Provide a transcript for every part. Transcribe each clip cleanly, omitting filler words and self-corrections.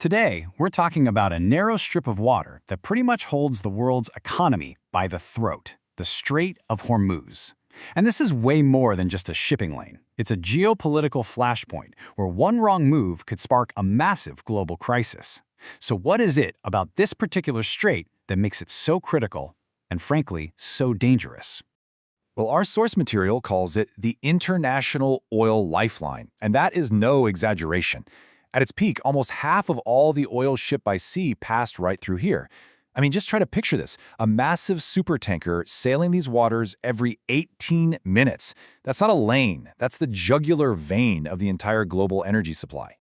Today, we're talking about a narrow strip of water that pretty much holds the world's economy by the throat, the Strait of Hormuz. And this is way more than just a shipping lane. It's a geopolitical flashpoint where one wrong move could spark a massive global crisis. So what is it about this particular strait that makes it so critical and, frankly, so dangerous? Well, our source material calls it the international oil lifeline, and that is no exaggeration. At its peak, almost half of all the oil shipped by sea passed right through here. I mean, just try to picture this, a massive supertanker sailing these waters every 18 minutes. That's not a lane, that's the jugular vein of the entire global energy supply.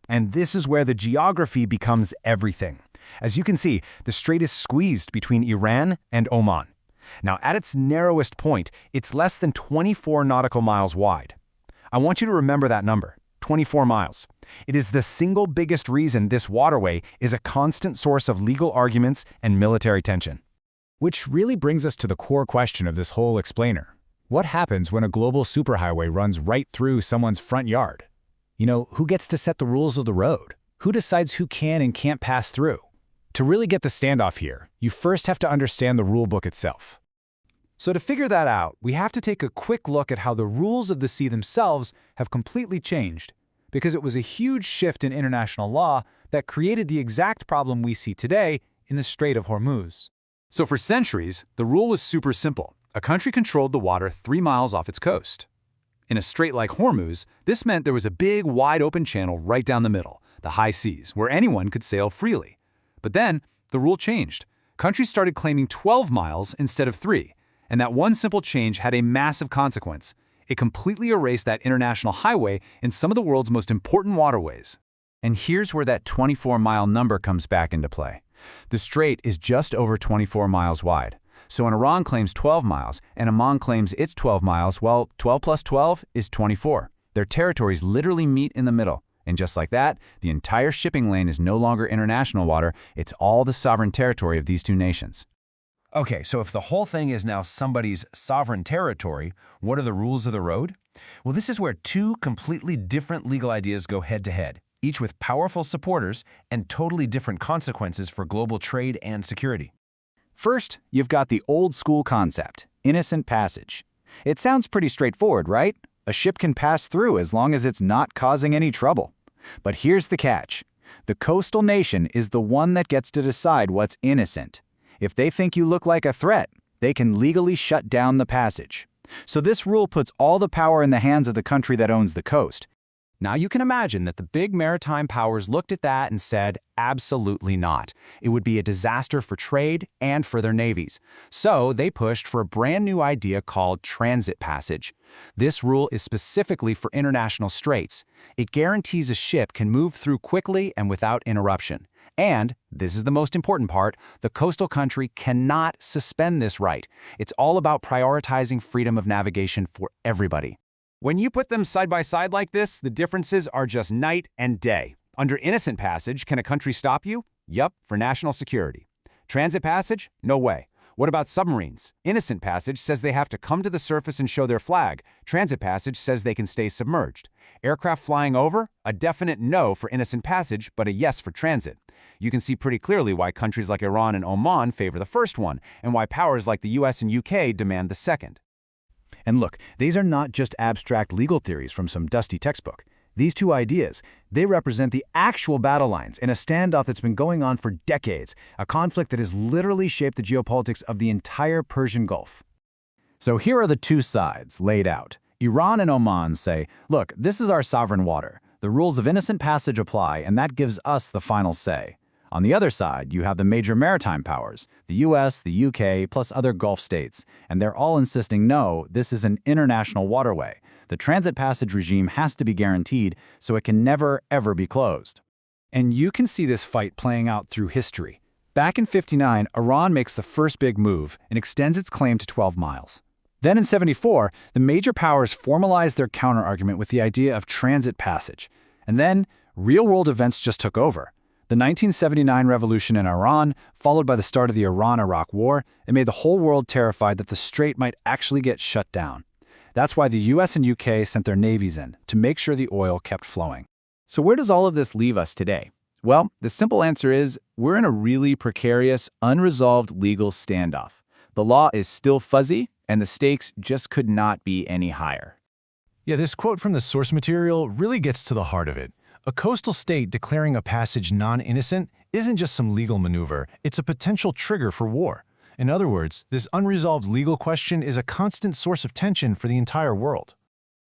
And this is where the geography becomes everything. As you can see, the strait is squeezed between Iran and Oman. Now, at its narrowest point, it's less than 24 nautical miles wide. I want you to remember that number, 24 miles. It is the single biggest reason this waterway is a constant source of legal arguments and military tension. Which really brings us to the core question of this whole explainer. What happens when a global superhighway runs right through someone's front yard? You know, who gets to set the rules of the road? Who decides who can and can't pass through? To really get the standoff here, you first have to understand the rulebook itself. So to figure that out, we have to take a quick look at how the rules of the sea themselves have completely changed, because it was a huge shift in international law that created the exact problem we see today in the Strait of Hormuz. So for centuries, the rule was super simple. A country controlled the water 3 miles off its coast. In a strait like Hormuz, this meant there was a big, wide-open channel right down the middle, the high seas, where anyone could sail freely. But then, the rule changed. Countries started claiming 12 miles instead of 3, and that one simple change had a massive consequence. It completely erased that international highway in some of the world's most important waterways. And here's where that 24-mile number comes back into play. The strait is just over 24 miles wide. So when Iran claims 12 miles and Oman claims it's 12 miles, well, 12 plus 12 is 24. Their territories literally meet in the middle. And just like that, the entire shipping lane is no longer international water, it's all the sovereign territory of these two nations. Okay, so if the whole thing is now somebody's sovereign territory, what are the rules of the road? Well, this is where two completely different legal ideas go head-to-head, each with powerful supporters and totally different consequences for global trade and security. First, you've got the old-school concept, innocent passage. It sounds pretty straightforward, right? A ship can pass through as long as it's not causing any trouble. But here's the catch. The coastal nation is the one that gets to decide what's innocent. If they think you look like a threat, they can legally shut down the passage. So this rule puts all the power in the hands of the country that owns the coast. Now you can imagine that the big maritime powers looked at that and said, absolutely not. It would be a disaster for trade and for their navies. So they pushed for a brand new idea called transit passage. This rule is specifically for international straits. It guarantees a ship can move through quickly and without interruption. And, this is the most important part, the coastal country cannot suspend this right. It's all about prioritizing freedom of navigation for everybody. When you put them side by side like this, the differences are just night and day. Under innocent passage, can a country stop you? Yup, for national security. Transit passage? No way. What about submarines? Innocent passage says they have to come to the surface and show their flag. Transit passage says they can stay submerged. Aircraft flying over? A definite no for innocent passage, but a yes for transit. You can see pretty clearly why countries like Iran and Oman favor the first one, and why powers like the US and UK demand the second. And look, these are not just abstract legal theories from some dusty textbook. These two ideas, they represent the actual battle lines in a standoff that's been going on for decades, a conflict that has literally shaped the geopolitics of the entire Persian Gulf. So here are the two sides laid out. Iran and Oman say, look, this is our sovereign water. The rules of innocent passage apply, and that gives us the final say. On the other side, you have the major maritime powers, the US, the UK, plus other Gulf states, and they're all insisting, no, this is an international waterway. The transit passage regime has to be guaranteed, so it can never, ever be closed. And you can see this fight playing out through history. Back in '59, Iran makes the first big move and extends its claim to 12 miles. Then in '74, the major powers formalized their counterargument with the idea of transit passage. And then, real-world events just took over. The 1979 revolution in Iran, followed by the start of the Iran-Iraq War, it made the whole world terrified that the strait might actually get shut down. That's why the US and UK sent their navies in, to make sure the oil kept flowing. So where does all of this leave us today? Well, the simple answer is we're in a really precarious, unresolved legal standoff. The law is still fuzzy, and the stakes just could not be any higher. Yeah, this quote from the source material really gets to the heart of it. A coastal state declaring a passage non-innocent isn't just some legal maneuver, it's a potential trigger for war. In other words, this unresolved legal question is a constant source of tension for the entire world.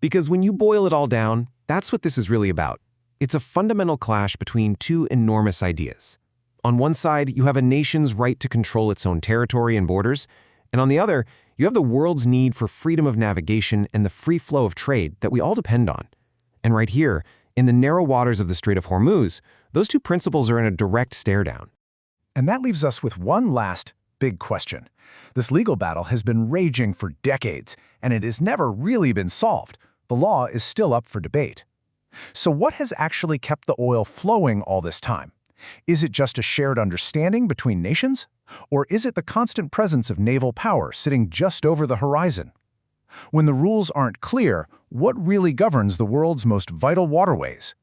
Because when you boil it all down, that's what this is really about. It's a fundamental clash between two enormous ideas. On one side, you have a nation's right to control its own territory and borders, and on the other, you have the world's need for freedom of navigation and the free flow of trade that we all depend on. And right here, in the narrow waters of the Strait of Hormuz, those two principles are in a direct stare-down. And that leaves us with one last big question. This legal battle has been raging for decades, and it has never really been solved. The law is still up for debate. So what has actually kept the oil flowing all this time? Is it just a shared understanding between nations? Or is it the constant presence of naval power sitting just over the horizon? When the rules aren't clear, what really governs the world's most vital waterways?